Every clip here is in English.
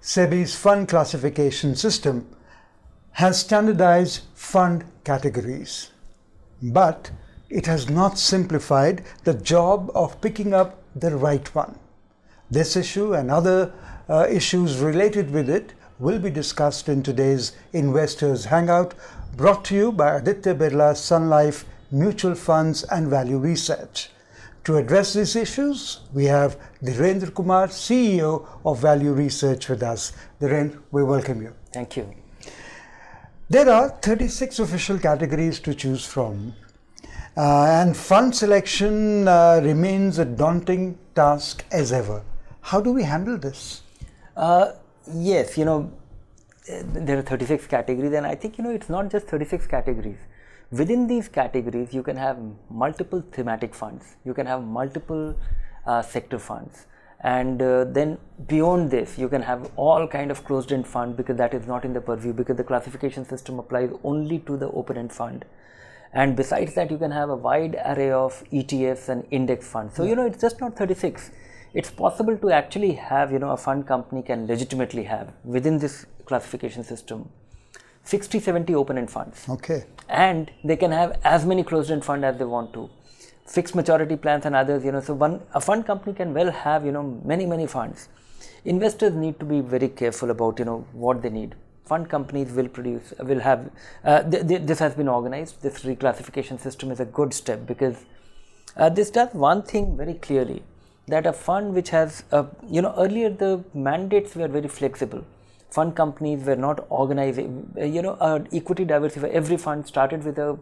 SEBI's fund classification system has standardized fund categories, but it has not simplified the job of picking up the right one. This issue and other issues related with it will be discussed in today's Investors Hangout, brought to you by Aditya Birla Sun Life Mutual Funds and Value Research. To address these issues, we have Dhirendra Kumar, CEO of Value Research, with us. Dhirendra, we welcome you. Thank you. There are 36 official categories to choose from, and fund selection remains a daunting task as ever. How do we handle this? Yes, there are 36 categories, and I think, it's not just 36 categories. Within these categories, you can have multiple thematic funds, you can have multiple sector funds, and then beyond this, you can have all kind of closed-end fund, because that is not in the purview, because the classification system applies only to the open-end fund. And besides that, you can have a wide array of ETFs and index funds. So, it's just not 36. It's possible to actually have, a fund company can legitimately have within this classification system 60, 70 open-end funds. Okay. And they can have as many closed-end funds as they want to. Fixed maturity plans and others, so a fund company can well have, many funds. Investors need to be very careful about, what they need. Fund companies will have, this has been organized. This reclassification system is a good step, because this does one thing very clearly, that a fund which has, earlier the mandates were very flexible. Fund companies were not organizing, equity diversified. Every fund started with a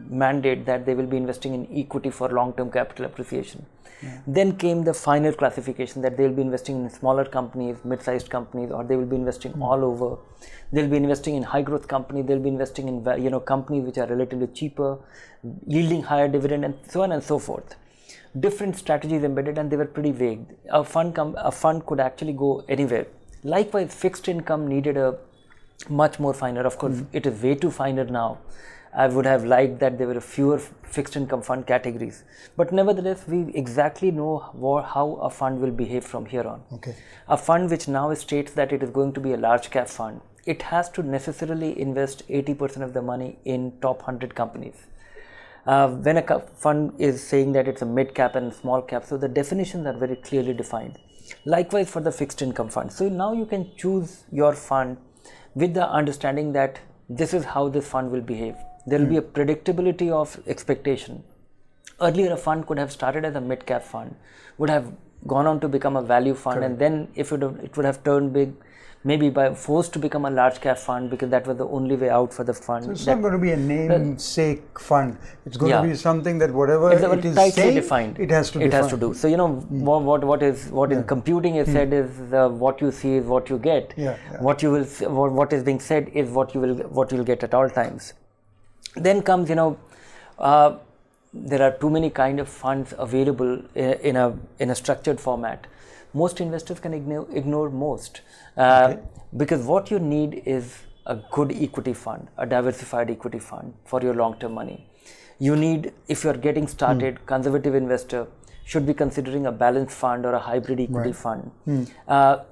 mandate that they will be investing in equity for long-term capital appreciation. Yeah. Then came the final classification that they will be investing in smaller companies, mid-sized companies, or they will be investing all over. They'll be investing in high-growth companies. They'll be investing in, companies which are relatively cheaper, yielding higher dividend, and so on and so forth. Different strategies embedded, and they were pretty vague. A fund could actually go anywhere. Likewise, fixed income needed a much more finer. Of course, it is way too finer now. I would have liked that there were fewer fixed income fund categories. But nevertheless, we exactly know how a fund will behave from here on. Okay. A fund which now states that it is going to be a large cap fund, it has to necessarily invest 80% of the money in top 100 companies. When a fund is saying that it's a mid cap and small cap, so the definitions are very clearly defined. Likewise for the fixed income fund. So now you can choose your fund with the understanding that this is how this fund will behave. There will be a predictability of expectation. Earlier, a fund could have started as a mid cap fund, would have gone on to become a value fund. Correct. And then if it would have turned big, maybe by forced to become a large cap fund, because that was the only way out for the fund. So it's not going to be a namesake fund. It's going to be something that whatever it is saying, defined, it has to do. So what in computing is said is what you see is what you get. What you will what is being said is what you will get at all times. Then comes there are too many kind of funds available in a structured format. Most investors can ignore most, because what you need is a good equity fund, a diversified equity fund for your long-term money. You need, if you're getting started, conservative investor should be considering a balanced fund or a hybrid equity fund.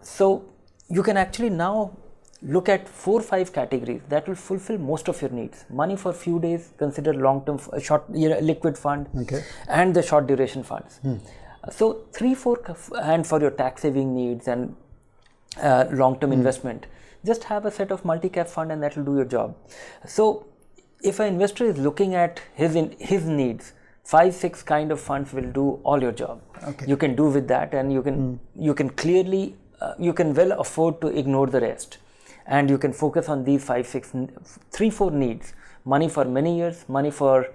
So you can actually now look at 4 or 5 categories that will fulfill most of your needs. Money for few days, consider long-term, short liquid fund, and the short duration funds. So 3-4, and for your tax saving needs and long-term investment, just have a set of multi-cap fund, and that will do your job. So if an investor is looking at his needs, 5-6 kind of funds will do all your job. You can do with that, and you can clearly you can well afford to ignore the rest, and you can focus on these 3-4 needs: money for many years, money for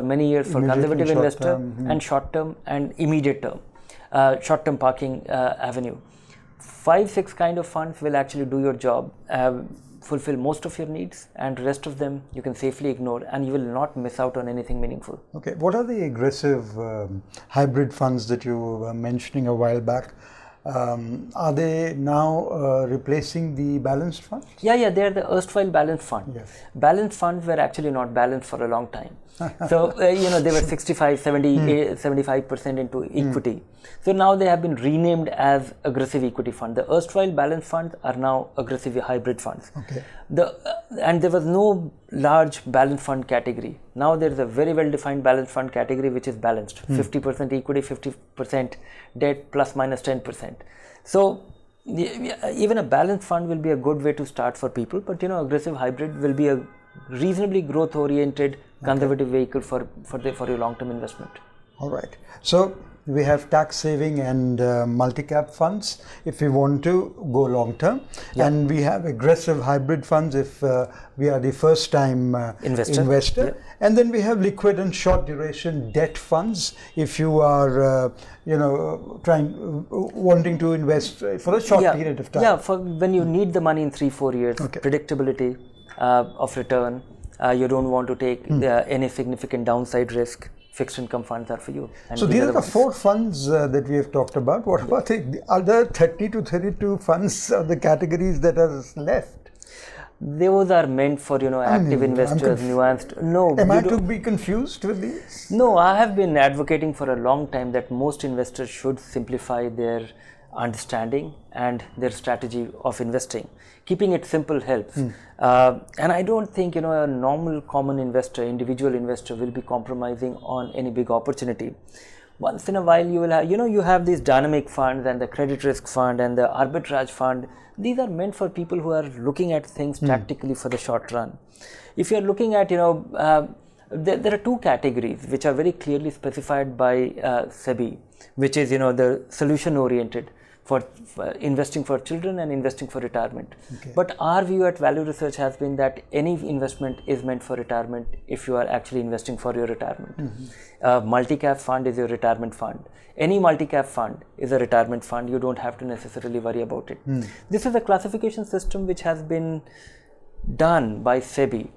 many years for conservative investor, and short term and immediate term, short term parking avenue. 5-6 kind of funds will actually do your job, fulfill most of your needs, and rest of them you can safely ignore, and you will not miss out on anything meaningful. Okay, what are the aggressive hybrid funds that you were mentioning a while back? Are they now replacing the balanced funds? Yeah, they are the erstwhile balanced fund. Yes. Balanced funds were actually not balanced for a long time. So, they were 65, 70, 75% into equity. So now they have been renamed as aggressive equity fund. The erstwhile balanced funds are now aggressive hybrid funds. Okay. And there was no large balanced fund category. Now there is a very well defined balanced fund category which is balanced. 50% equity, 50% debt, plus minus 10%. So even a balanced fund will be a good way to start for people, but aggressive hybrid will be a reasonably growth oriented conservative vehicle for your long term investment. All right. So we have tax saving and multi-cap funds if we want to go long term, and we have aggressive hybrid funds if we are the first time investor. And then we have liquid and short duration debt funds if you are wanting to invest for a short period of time. Yeah, for when you need the money in 3-4 years, predictability of return, you don't want to take any significant downside risk. Fixed income funds are for you. And so these are the 4 funds that we have talked about. What about the other 30 to 32 funds or the categories that are left? Those are meant for active investors, nuanced. No, am I to be confused with these? No, I have been advocating for a long time that most investors should simplify their understanding and their strategy of investing. Keeping it simple helps. And I don't think a normal common investor, individual investor will be compromising on any big opportunity. Once in a while you will have, you have these dynamic funds and the credit risk fund and the arbitrage fund. These are meant for people who are looking at things tactically for the short run. If you are looking at, there are 2 categories which are very clearly specified by SEBI, which is, the solution oriented for investing for children and investing for retirement. Okay. But our view at Value Research has been that any investment is meant for retirement if you are actually investing for your retirement. Multi-cap fund is your retirement fund. Any multi-cap fund is a retirement fund. You don't have to necessarily worry about it. This is a classification system which has been done by SEBI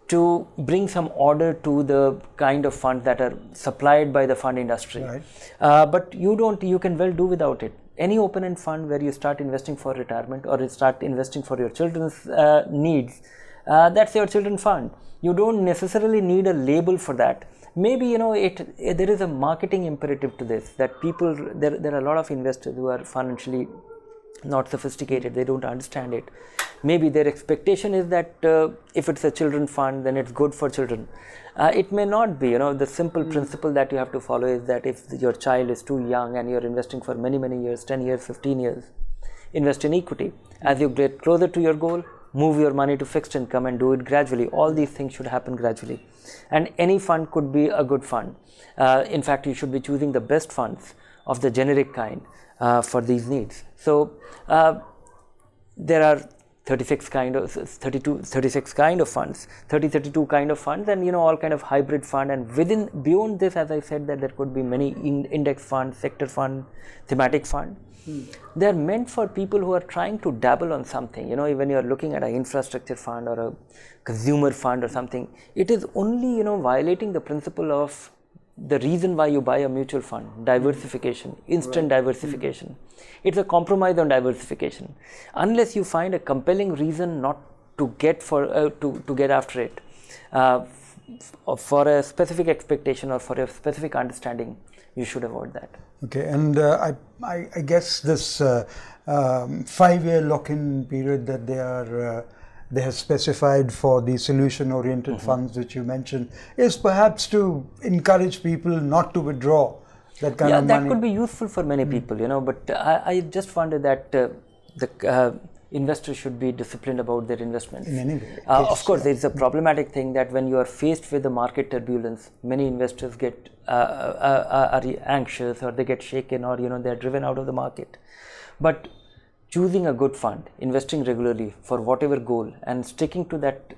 to bring some order to the kind of funds that are supplied by the fund industry. Right. But you can well do without it. Any open-end fund where you start investing for retirement or you start investing for your children's needs, that's your children's fund. You don't necessarily need a label for that. Maybe there is a marketing imperative to this, that people, there are a lot of investors who are financially not sophisticated, they don't understand it. Maybe their expectation is that if it's a children's fund, then it's good for children. It may not be. The simple principle that you have to follow is that if your child is too young and you're investing for many, many years, 10 years, 15 years, invest in equity. As you get closer to your goal, move your money to fixed income and do it gradually. All these things should happen gradually. And any fund could be a good fund. In fact, you should be choosing the best funds of the generic kind for these needs. So there are 36 kind of funds, 32 kind of funds, and all kind of hybrid fund. And beyond this, as I said, that there could be many index fund, sector fund, thematic fund. They are meant for people who are trying to dabble on something. When you are looking at an infrastructure fund or a consumer fund or something, it is only violating the principle of the reason why you buy a mutual fund, diversification, instant diversification. It's a compromise on diversification. Unless you find a compelling reason not to get to get after it, for a specific expectation or for a specific understanding, you should avoid that. Okay, and I guess this 5-year lock-in period that they have specified for the solution-oriented funds, which you mentioned, is perhaps to encourage people not to withdraw that kind of money. Yeah, that could be useful for many people, but I just wonder that the investors should be disciplined about their investments. In any way. Of course, there is a problematic thing that when you are faced with the market turbulence, many investors get are anxious, or they get shaken, or they are driven out of the market. But choosing a good fund, investing regularly for whatever goal, and sticking to that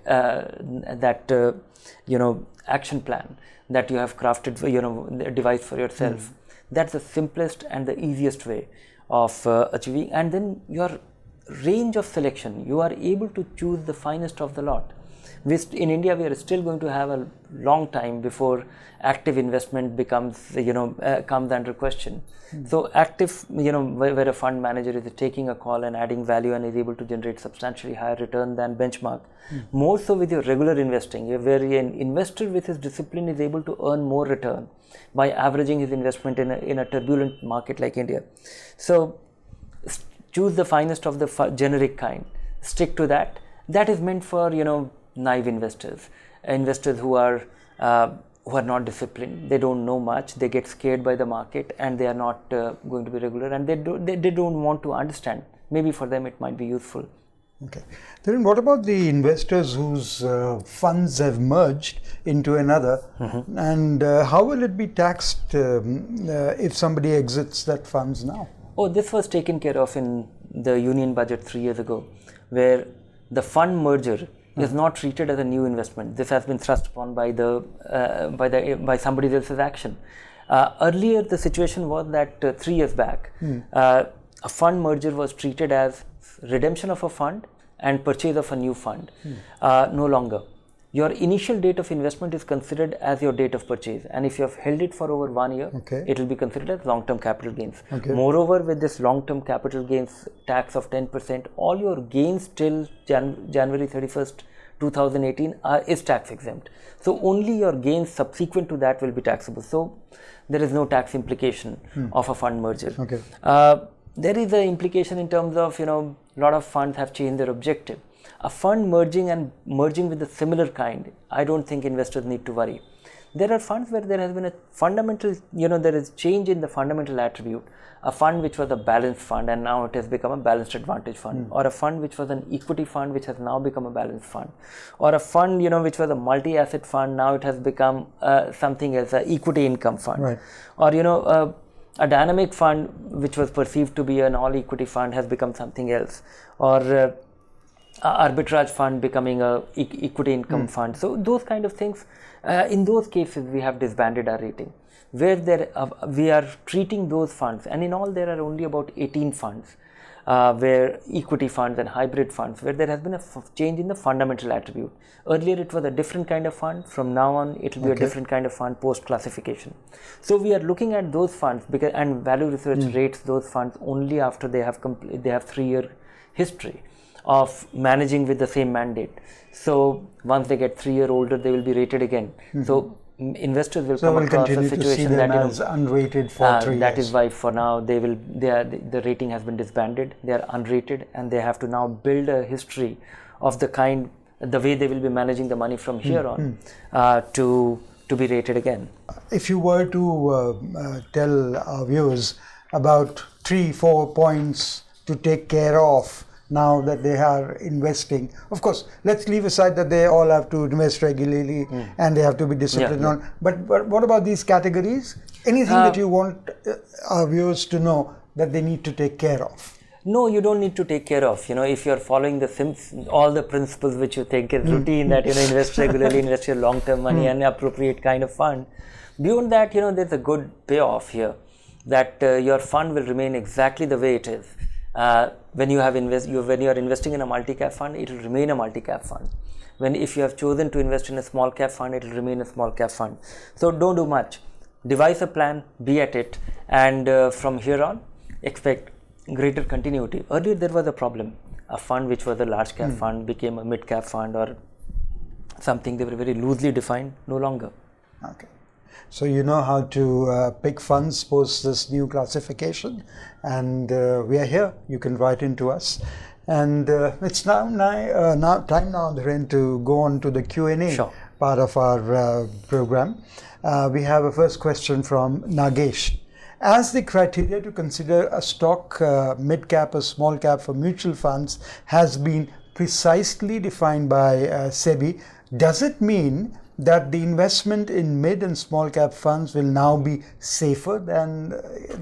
action plan that you have crafted, devised for yourself. That's the simplest and the easiest way of achieving. And then your range of selection, you are able to choose the finest of the lot. In India, we are still going to have a long time before active investment becomes, comes under question. So active, where a fund manager is taking a call and adding value and is able to generate substantially higher return than benchmark. More so with your regular investing, where an investor with his discipline is able to earn more return by averaging his investment in a turbulent market like India. So choose the finest of the generic kind. Stick to that. That is meant for naive investors who are not disciplined. They don't know much. They get scared by the market, and they are not going to be regular, and they don't want to understand. Maybe for them it might be useful. Okay. Then what about the investors whose funds have merged into another, and how will it be taxed if somebody exits that funds now? Oh, this was taken care of in the Union Budget 3 years ago, where the fund merger is not treated as a new investment. This has been thrust upon by somebody else's action. Earlier, the situation was that 3 years back, a fund merger was treated as redemption of a fund and purchase of a new fund. No longer. Your initial date of investment is considered as your date of purchase, and if you have held it for over 1 year, it will be considered as long-term capital gains. Moreover, with this long-term capital gains tax of 10%, all your gains till January 31st, 2018 is tax exempt. So only your gains subsequent to that will be taxable. So there is no tax implication of a fund merger. There is an implication in terms of, a lot of funds have changed their objective. A fund merging with a similar kind, I don't think investors need to worry. There are funds where there has been a fundamental, there is change in the fundamental attribute. A fund which was a balanced fund and now it has become a balanced advantage fund, or a fund which was an equity fund which has now become a balanced fund, or a fund, which was a multi-asset fund, now it has become something as an equity income fund, or a dynamic fund which was perceived to be an all equity fund has become something else, or arbitrage fund becoming a equity income fund. So those kind of things, in those cases we have disbanded our rating, where we are treating those funds, and in all there are only about 18 funds, where equity funds and hybrid funds, where there has been a change in the fundamental attribute. Earlier it was a different kind of fund, from now on it will be a different kind of fund post classification. So we are looking at those funds, and value research rates those funds only after they have 3-year history of managing with the same mandate. So once they get 3 years older, they will be rated again. So investors will come across a situation that as unrated for 3 years. That is why for now the rating has been disbanded. They are unrated, and they have to now build a history of the way they will be managing the money from here on to be rated again. If you were to tell our viewers about 3-4 points to take care of now that they are investing, of course, let's leave aside that they all have to invest regularly and they have to be disciplined on. But what about these categories? Anything that you want our viewers to know that they need to take care of? No, you don't need to take care of. If you're following all the principles which you think is routine, that invest regularly, invest your long-term money and appropriate kind of fund. Beyond that, there's a good payoff here, that your fund will remain exactly the way it is. When you are investing in a multi-cap fund, it will remain a multi-cap fund. If you have chosen to invest in a small cap fund, it will remain a small cap fund. So don't do much. Devise a plan, be at it, and from here on, expect greater continuity. Earlier there was a problem. A fund which was a large cap fund became a mid cap fund or something. They were very loosely defined. No longer. Okay. So you know how to pick funds post this new classification, and we are here. You can write into us, and it's now time now, Dhiren, to go on to the Q&A part of our program. We have a first question from Nagesh. As the criteria to consider a stock mid-cap or small cap for mutual funds has been precisely defined by SEBI, does it mean that the investment in mid and small cap funds will now be safer than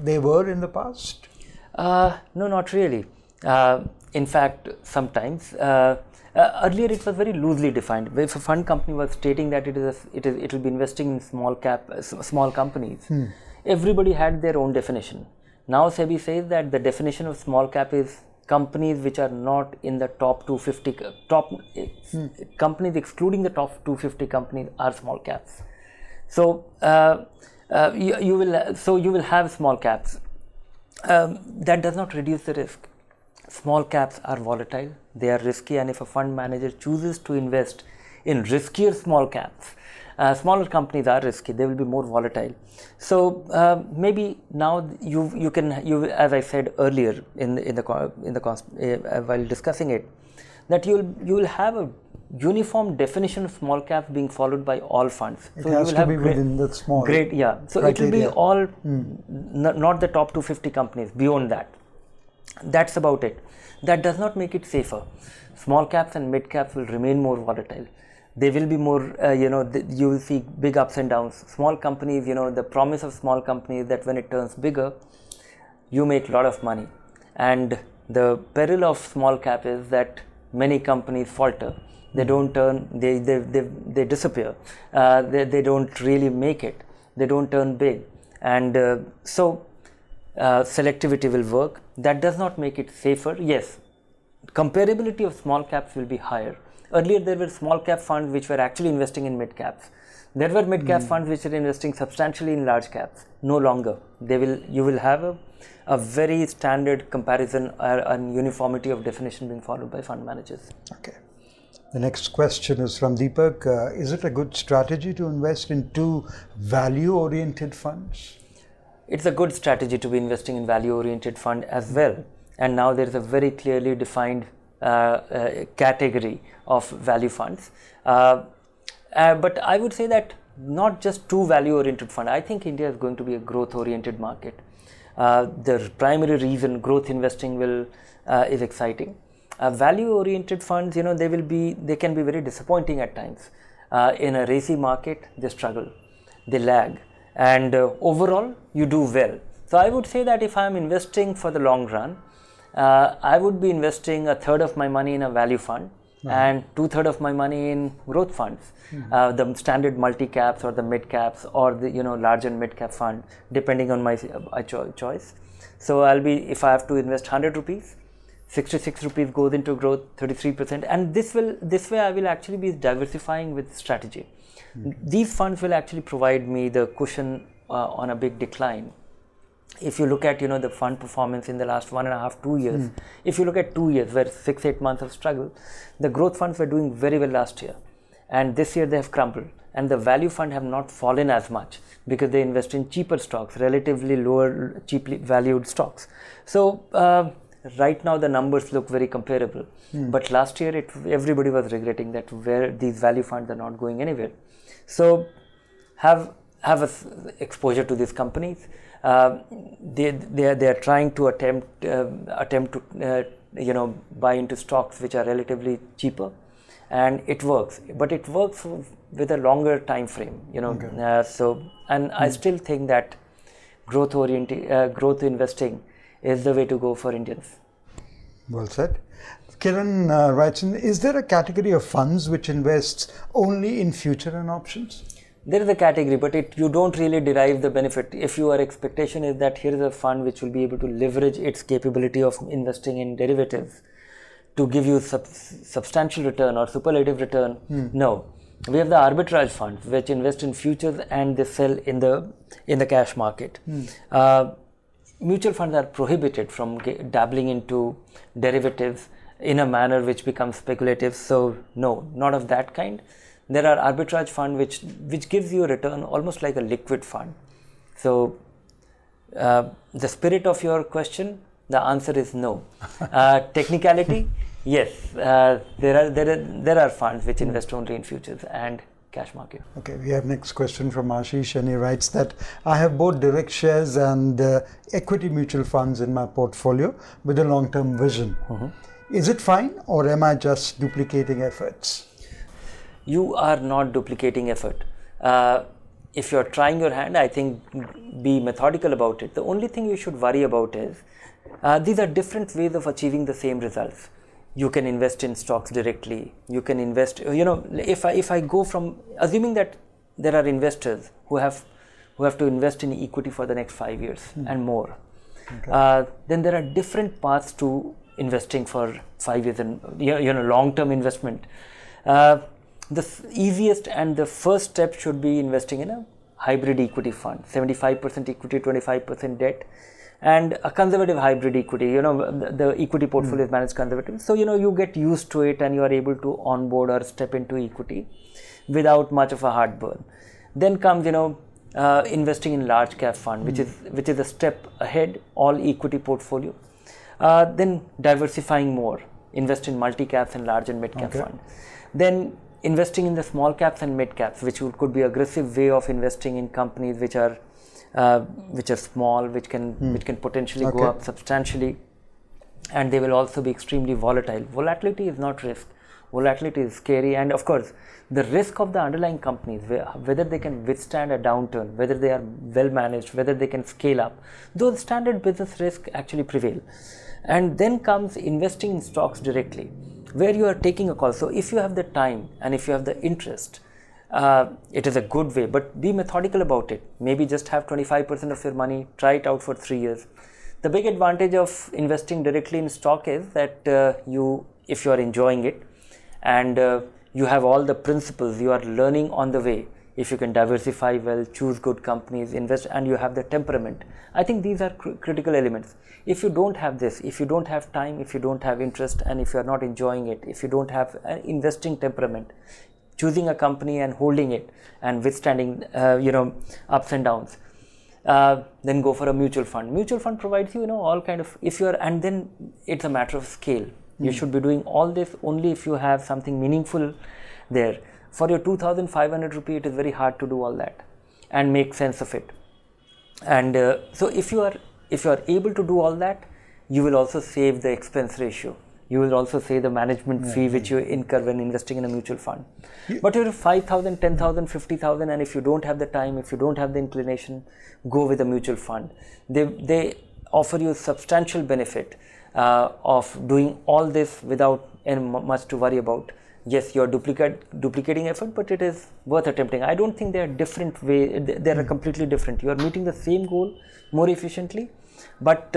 they were in the past? No, not really. In fact, sometimes earlier it was very loosely defined. If a fund company was stating that it will be investing in small companies, everybody had their own definition. Now SEBI says that the definition of small cap is companies which are not in the top 250 companies, excluding the top 250 companies, are small caps. So you will have small caps. That does not reduce the risk. Small caps are volatile, they are risky, and if a fund manager chooses to invest in riskier small caps, smaller companies are risky, they will be more volatile. So maybe now you can, as I said earlier while discussing it, that you will have a uniform definition of small caps being followed by all funds. It has to be within the small. Great, yeah. So criteria. It will be all, not the top 250 companies, beyond that. That's about it. That does not make it safer. Small caps and mid caps will remain more volatile. They will be more, you will see big ups and downs. Small companies, the promise of small companies that when it turns bigger, you make a lot of money. And the peril of small cap is that many companies falter. They don't turn, they disappear. They don't really make it. They don't turn big. And so selectivity will work. That does not make it safer. Yes, comparability of small caps will be higher. Earlier there were small cap funds which were actually investing in mid caps. There were mid cap funds which were investing substantially in large caps. No longer. You will have a very standard comparison and uniformity of definition being followed by fund managers. Okay. The next question is from Deepak. Is it a good strategy to invest in two value-oriented funds? It's a good strategy to be investing in value-oriented fund as well. And now there is a very clearly defined category of value funds. But I would say that not just two value-oriented funds. I think India is going to be a growth-oriented market. The primary reason growth investing is exciting. Value-oriented funds, they can be very disappointing at times. In a racy market, they struggle, they lag, and overall, you do well. So I would say that if I am investing for the long run, I would be investing 1/3 of my money in a value fund and 2/3 of my money in growth funds, the standard multi-caps or the mid-caps or the large and mid-cap fund, depending on my choice. So if I have to invest 100 rupees, 66 rupees goes into growth, 33%, and this way I will actually be diversifying with strategy. These funds will actually provide me the cushion on a big decline. If you look at the fund performance in the last 1.5 to 2 years, if you look at 2 years where 6-8 months of struggle, the growth funds were doing very well last year, and this year they have crumbled, and the value fund have not fallen as much because they invest in cheaper stocks, relatively lower, cheaply valued stocks. So right now the numbers look very comparable, but last year everybody was regretting that where these value funds are not going anywhere. So have exposure to these companies. They are trying to attempt to buy into stocks which are relatively cheaper, and it works, but it works with a longer time frame. I still think that growth investing is the way to go for Indians. Well said. Kiran writes in, is there a category of funds which invests only in future and options? There is a category, but you don't really derive the benefit. If your expectation is that here is a fund which will be able to leverage its capability of investing in derivatives to give you substantial return or superlative return, no. We have the arbitrage funds which invest in futures and they sell in the cash market. Mutual funds are prohibited from dabbling into derivatives in a manner which becomes speculative. So no, not of that kind. There are arbitrage fund which gives you a return almost like a liquid fund. So the spirit of your question, the answer is no. Technicality, yes. There are funds which invest only in futures and cash market. Okay, we have next question from Ashish, and he writes that I have both direct shares and equity mutual funds in my portfolio with a long-term vision. Is it fine, or am I just duplicating efforts? You are not duplicating effort. If you're trying your hand, I think be methodical about it. The only thing you should worry about is these are different ways of achieving the same results. You can invest in stocks directly. You can invest, if I go from assuming that there are investors who have to invest in equity for the next 5 years and more, then there are different paths to investing for 5 years and long-term investment, the easiest and the first step should be investing in a hybrid equity fund, 75% equity, 25% debt, and a conservative hybrid equity. The equity portfolio is managed conservative, so you get used to it and you are able to onboard or step into equity without much of a heartburn. Then comes investing in large cap fund, which is a step ahead, all equity portfolio. Then diversifying more, invest in multi caps and large and mid cap fund. Then investing in the small caps and mid caps, which could be aggressive way of investing in companies which are small, which can potentially go up substantially, and they will also be extremely volatile. Volatility is not risk. Volatility is scary, and of course, the risk of the underlying companies, whether they can withstand a downturn, whether they are well managed, whether they can scale up, those standard business risks actually prevail. And then comes investing in stocks directly, where you are taking a call. So if you have the time and if you have the interest, it is a good way, but be methodical about it. Maybe just have 25% of your money, try it out for 3 years. The big advantage of investing directly in stock is that if you are enjoying it and you have all the principles, you are learning on the way. If you can diversify well, choose good companies, invest, and you have the temperament. I think these are critical elements. If you don't have this, if you don't have time, if you don't have interest, and if you are not enjoying it, if you don't have an investing temperament, choosing a company and holding it and withstanding ups and downs, then go for a mutual fund. Mutual fund provides you all kind of, and then it's a matter of scale. You should be doing all this only if you have something meaningful there. For your 2,500 rupee, it is very hard to do all that and make sense of it. And so if you are able to do all that, you will also save the expense ratio. You will also save the management fee which you incur when investing in a mutual fund. But if you have 5,000, 10,000, 50,000, and if you don't have the time, if you don't have the inclination, go with a mutual fund. They offer you substantial benefit of doing all this without much to worry about. Yes, you're duplicating effort, but it is worth attempting. I don't think they are different way. They are completely different. You are meeting the same goal more efficiently, but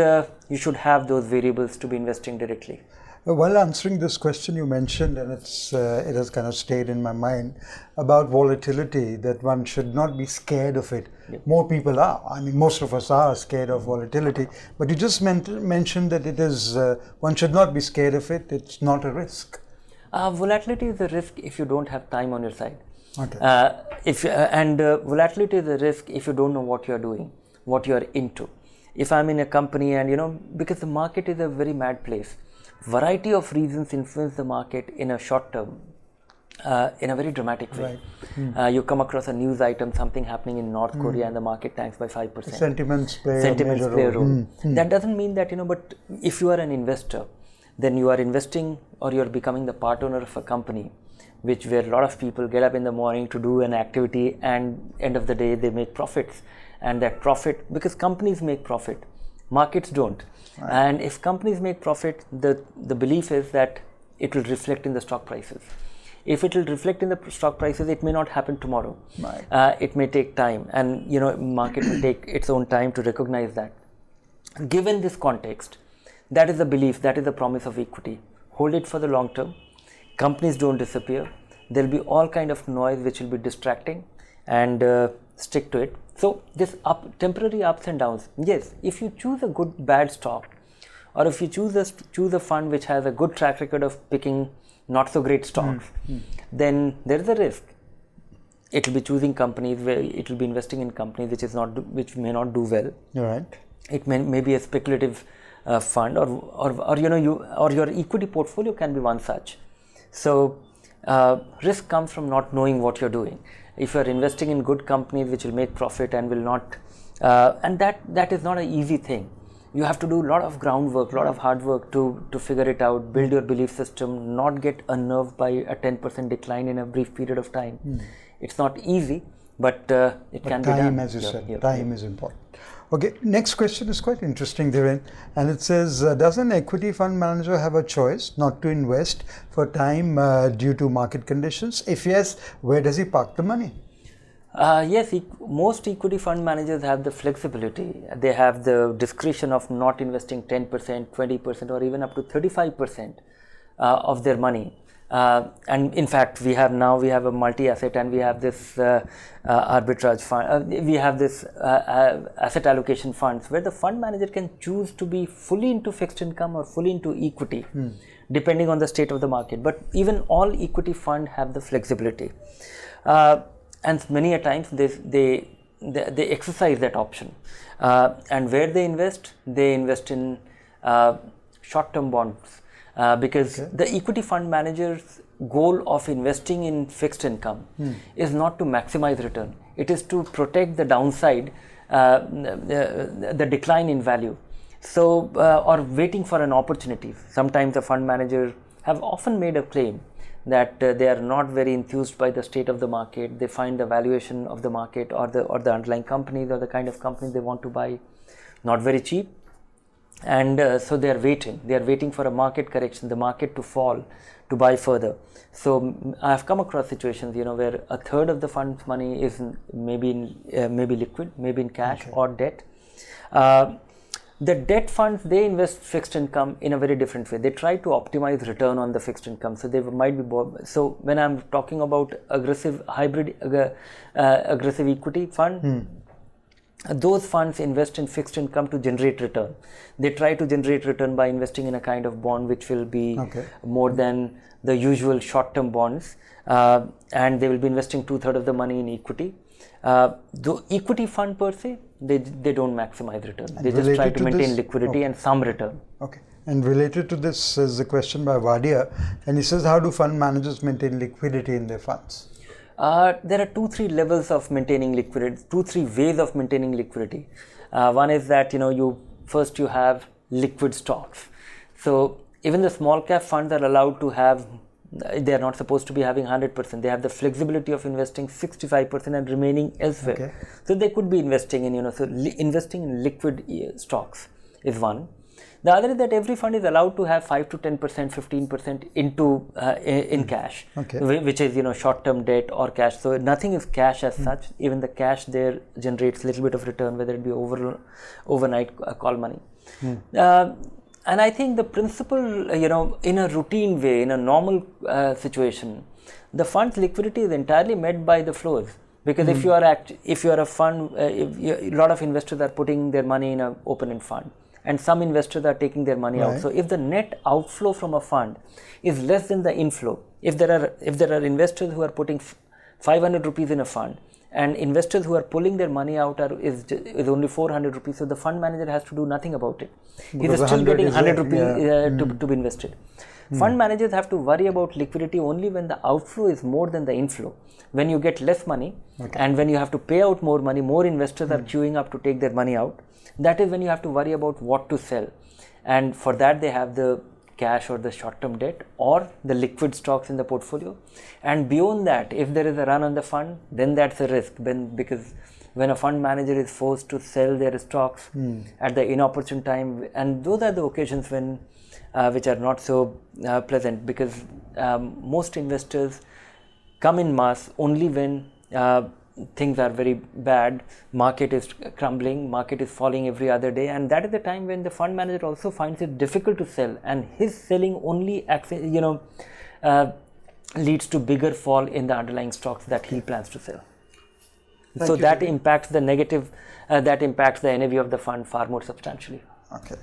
you should have those variables to be investing directly. While answering this question, you mentioned, and it has kind of stayed in my mind, about volatility, that one should not be scared of it. Yep. More people are. I mean, most of us are scared of volatility. But you just mentioned that it is one should not be scared of it. It's not a risk. Volatility is a risk if you don't have time on your side. Okay. Volatility is a risk if you don't know what you are doing, what you are into. If I'm in a company and because the market is a very mad place. Variety of reasons influence the market in a short term, in a very dramatic way. Right. You come across a news item, something happening in North Korea, and the market tanks by 5%. Sentiments play a role. That doesn't mean that, but if you are an investor, then you are investing or you are becoming the part owner of a company, where a lot of people get up in the morning to do an activity, and end of the day they make profits. And that profit, because companies make profit, markets don't. Right. And if companies make profit, the belief is that it will reflect in the stock prices. If it will reflect in the stock prices, it may not happen tomorrow. Right. It may take time, and market will take its own time to recognize that. Given this context, that is the belief, that is the promise of equity. Hold it for the long term. Companies don't disappear. There will be all kind of noise which will be distracting, and stick to it. So this temporary ups and downs, yes, if you choose a bad stock, or if you choose a fund which has a good track record of picking not so great stocks, then there is a risk. It will be choosing companies where it will be investing in companies which may not do well. Right. It may be a speculative fund, or your equity portfolio can be one such. So risk comes from not knowing what you're doing. If you are investing in good companies which will make profit and will not, and that is not an easy thing. You have to do a lot of groundwork, a lot of hard work to figure it out, build your belief system, not get unnerved by a 10% decline in a brief period of time. It's not easy, but it can be done. Time, as you said, time is important. Okay, next question is quite interesting, Dhiren, and it says, does an equity fund manager have a choice not to invest for time due to market conditions? If yes, where does he park the money? Yes, most equity fund managers have the flexibility. They have the discretion of not investing 10%, 20%, or even up to 35% of their money. And in fact, we have a multi-asset, and we have this arbitrage fund. We have this asset allocation funds where the fund manager can choose to be fully into fixed income or fully into equity, depending on the state of the market. But even all equity fund have the flexibility. And many a times they exercise that option, and where they invest in short-term bonds, because the equity fund manager's goal of investing in fixed income is not to maximize return. It is to protect the downside, the decline in value. So, or waiting for an opportunity. Sometimes the fund managers have often made a claim that they are not very enthused by the state of the market. They find the valuation of the market or the underlying companies or the kind of companies they want to buy not very cheap, and so they are waiting for a market correction, the market to fall, to buy further. So I have come across situations, where a third of the fund's money is maybe liquid, maybe in cash or debt. The debt funds, they invest fixed income in a very different way. They try to optimize return on the fixed income. So they might be so when I'm talking about aggressive hybrid, aggressive equity fund, those funds invest in fixed income to generate return. They try to generate return by investing in a kind of bond which will be more than the usual short-term bonds, and they will be investing 2/3 of the money in equity. The equity fund per se, they don't maximize return. And they just try to maintain liquidity and some return. Okay. And related to this is a question by Wadia, and he says, how do fund managers maintain liquidity in their funds? There are 2-3 levels of maintaining liquidity, 2-3 ways of maintaining liquidity. One is that, you have liquid stocks. So even the small cap funds are allowed to have, they are not supposed to be having 100%. They have the flexibility of investing 65% and remaining elsewhere. Okay. So they could be investing in, investing in liquid stocks is one. The other is that every fund is allowed to have 5 to 10%, 15% into in cash, which is short-term debt or cash. So nothing is cash as such. Even the cash there generates a little bit of return, whether it be overnight call money. And I think the principle, in a routine way, in a normal situation, the fund's liquidity is entirely met by the flows. Because if you are a fund, a lot of investors are putting their money in an open-end fund, and some investors are taking their money out. So if the net outflow from a fund is less than the inflow, if there are investors who are putting 500 rupees in a fund, and investors who are pulling their money out is only 400 rupees, so the fund manager has to do nothing about it. He is still getting 100 rupees to be invested. Fund managers have to worry about liquidity only when the outflow is more than the inflow. When you get less money and when you have to pay out more money, more investors are queuing up to take their money out. That is when you have to worry about what to sell. And for that, they have the cash or the short-term debt or the liquid stocks in the portfolio. And beyond that, if there is a run on the fund, then that's a risk. Because when a fund manager is forced to sell their stocks at the inopportune time, and those are the occasions when which are not so pleasant, because most investors come in mass only when things are very bad, market is crumbling, market is falling every other day, and that is the time when the fund manager also finds it difficult to sell, and his selling only leads to bigger fall in the underlying stocks that he plans to sell. So that impacts the negative, that impacts the NAV of the fund far more substantially. Okay.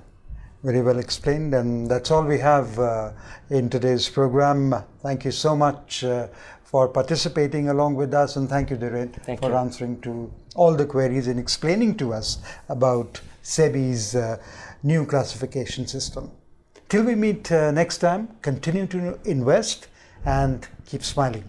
Very well explained, and that's all we have in today's program. Thank you so much for participating along with us, and thank you, Dhiren, for answering to all the queries and explaining to us about SEBI's new classification system. Till we meet next time, continue to invest and keep smiling.